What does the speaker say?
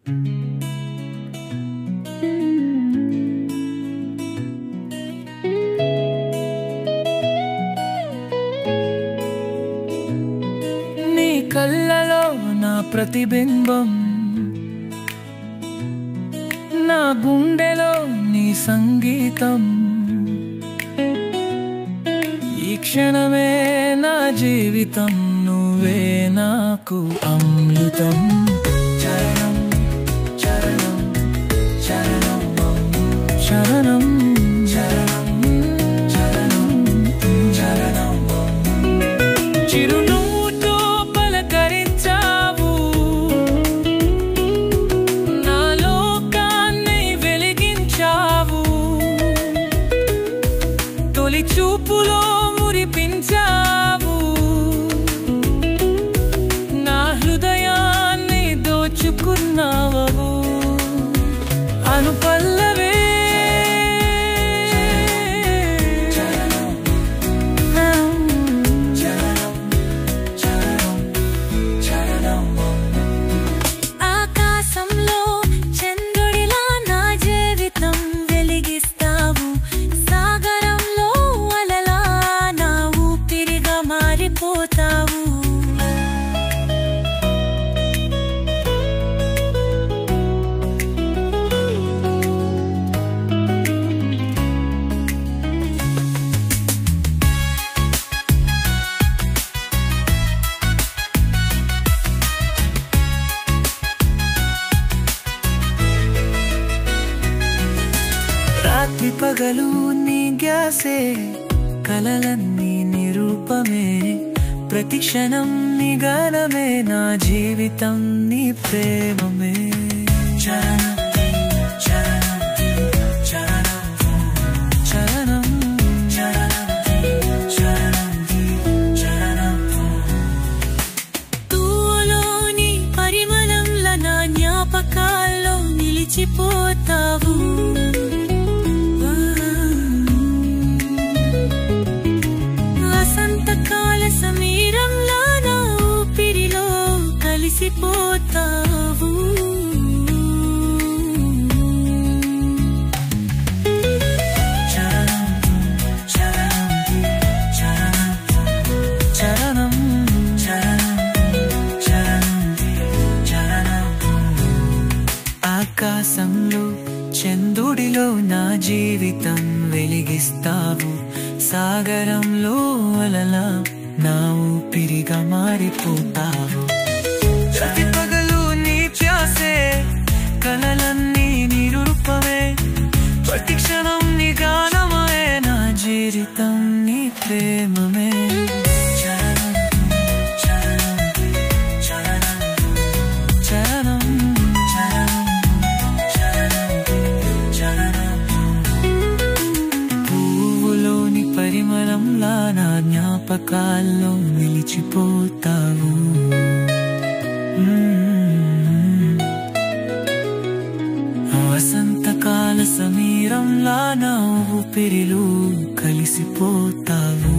నీ కళ్ళలో నా ప్రతిబింబం, నా గుండెలో నీ సంగీతం, ఈ క్షణమే నా జీవితం, నువ్వే నాకు అమృతం. చరణం చరణం చరణం చరణం చరణం చరణం చరణం చిరునవ్వుతో పలకరించావు, నా లోకాన్ని వెలిగించావు, తొలి చూపులో మురిపించావు, నా హృదయాన్ని దోచుకున్నావు. అనుపల్లవే ఆకాశంలో చంద్రుడిలా నా జీవితం వెలిగిస్తావు, సాగరంలో అలలా నా ఊపిరిగా మారిపోతావు. రాత్రి పగలు నీ ధ్యాసే, కలలన్నీ నిరూపమే, ప్రతి క్షణం నీ గానమే, నా జీవితం నీ ప్రేమమే. చరణం చరణం చరణం చరణం చరణం చరణం తూలోని పరిమళంలా నా జ్ఞాపకాల్లో నిలిచిపోతావు. వసంతకాల సమీరంలా నా ఊపిరిలో కలిసిపోతావు. చరణం చరణం చరణం చరణం చరణం ఆకాశంలో చంద్రుడిలో నా జీవితం వెలిగిస్తావు, సాగరంలో అలలా నా ఊపిరిగా మారిపోతావు. ప్రతి పగలు నీ ధ్యాసే, కలలన్నీ నిరూపమే, ప్రతి క్షణం నీ గానమే, నా జీవితం నీ ప్రేమమే. చరణం చరణం చరణం చరణం చరణం పువ్వులోని పరిమళంలా నా జ్ఞాపకాల్లో నిలిచిపోతావు. వసంతకాల సమీరంలా నా ఊపిరిలో కలిసిపోతావు.